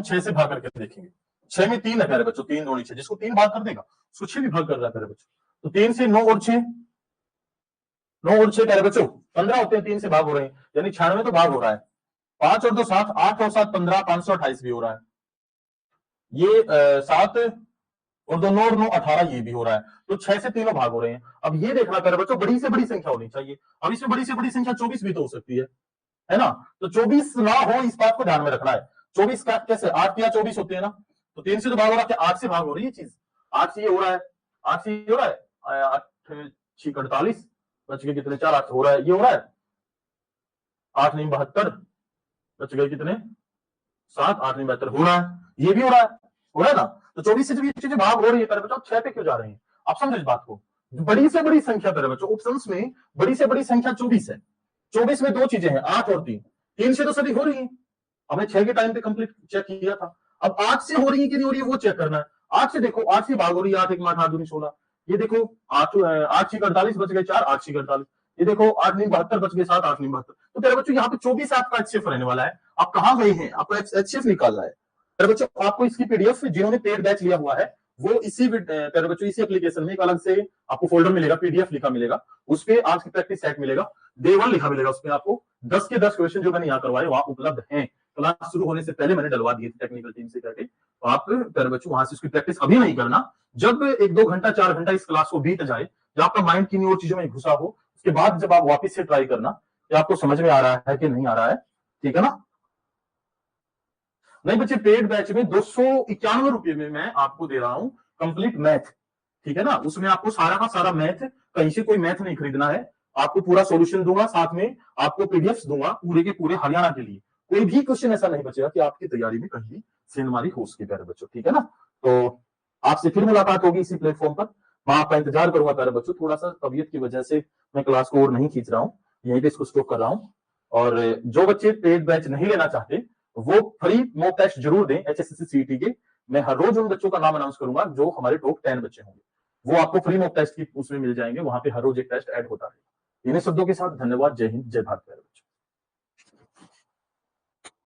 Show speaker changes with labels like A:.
A: 6 से भाग करके देखेंगे। 6 में 3 है प्यारे बच्चों, 3 दूनी 6, जिसको 3 भाग कर देगा उसको 6 भी भाग कर रहा है प्यारे बच्चों। तो 3 से 9 और 6, 9 और 6 प्यारे बच्चों 15 होते हैं, 3 से भाग हो रहे हैं, यानी 96 तो भाग हो रहा है। 5 और 2 7, 8 और 7 15, 528 भी हो रहा है। ये 7 और 2 9 और 9 18 ये भी हो रहा है। तो 6 से तीनों भाग हो रहे हैं। अब ये देखना प्यारे बच्चों बड़ी से बड़ी संख्या होनी चाहिए। अब इसमें बड़ी से बड़ी संख्या 24 भी तो हो सकती है ना। तो 24 ना हो इस बात को ध्यान में रखना है। 24 का कैसे 8 या 24 होते हैं ना, तो 3 से तो भाग हो रहा है, 8 से भाग हो रही है चीज, 8 से ये हो रहा है, 8 से ये हो रहा है, 8 6 48 बच गए कितने, 4 8 हो रहा है, ये हो रहा है 8 नहीं 72 बच गए कितने 7, 8 नहीं 72 हो रहा है, ये भी हो रहा है ना। तो 24 से जब ये चीजें भाग हो रही है बच्चों, 6 पे क्यों जा रहे हैं, आप समझो इस बात को। बड़ी से बड़ी संख्या बच्चों ऑप्शंस में बड़ी से बड़ी संख्या 24 है। 24 में 2 चीजें हैं, 8 और 3, 3 से तो सभी हो रही है, हमने 6 के टाइम पे कंप्लीट चेक किया था। अब 8 से हो रही है कि नहीं हो रही है वो चेक करना है। 8 से देखो, 8 से भाग हो रही है, 8 1 8 2 16, ये देखो 8 8 6 48 बच गए 4, 8 6 48, ये देखो 8 9 72 बच गए 7, 8 9 72। तो तेरे बच्चों यहाँ पे 24 आपका एचसीएफ रहने वाला है। आप कहां गए हैं, आपको एचसीएफ निकालना है तेरे बच्चों। आपको इसकी पीडीएफ जिन्होंने पेड बैच लिया हुआ है वो इसी तेरे बच्चों इसी एप्लीकेशन में एक अलग से आपको फोल्डर मिलेगा, पीडीएफ लिखा मिलेगा, उस पे आज की प्रैक्टिस सेट मिलेगा, डे 1 लिखा मिलेगा, उसमें आपको 10 के 10 क्वेश्चन जो मैंने यहाँ करवाए वहां उपलब्ध हैं। क्लास शुरू होने से पहले मैंने डलवा दिए थे टेक्निकल टीम से करके। तो आप प्यारे बच्चों वहां से उसकी प्रैक्टिस अभी नहीं करना, जब 1-2 घंटा 4 घंटा इस क्लास को बीत जाए, जब आपका माइंड किन्हीं और चीजों में घुसा हो, उसके बाद जब आप वापस से ट्राई करना कि आपको समझ में आ रहा है कि नहीं आ रहा है, ठीक है ना। नहीं बच्चे, पेड बैच में 291 रुपए में मैं आपको दे रहा हूं कंप्लीट मैथ, ठीक है ना। उसमें आपको सारा का सारा मैथ, कहीं से कोई मैथ नहीं खरीदना है, आपको पूरा सॉल्यूशन दूंगा, साथ में आपको पीडीएफ दूंगा पूरे के पूरे हरियाणा के लिए। कोई भी क्वेश्चन ऐसा नहीं बचेगा कि आपकी तैयारी में कहीं भी सेंधमारी हो उसके प्यारे बच्चों, ठीक है ना। तो आपसे फिर मुलाकात होगी इसी प्लेटफॉर्म पर, मैं आपका इंतजार करूंगा प्यारे बच्चों। थोड़ा सा तबीयत की वजह से मैं क्लास को और नहीं खींच रहा हूँ, यहीं पे इसको स्टॉप कर रहा हूँ। और जो बच्चे पेड बैच नहीं लेना चाहते वो फ्री मॉक टेस्ट जरूर दें एचएसएससी सीईटी के। मैं हर रोज उन बच्चों का नाम अनाउंस करूंगा जो हमारे टॉप 10 बच्चे होंगे, वो आपको फ्री मॉक टेस्ट की उसमें मिल जाएंगे, वहां पे हर रोज एक टेस्ट ऐड होता है। इन्हीं शब्दों के साथ धन्यवाद, जय हिंद, जय भारत।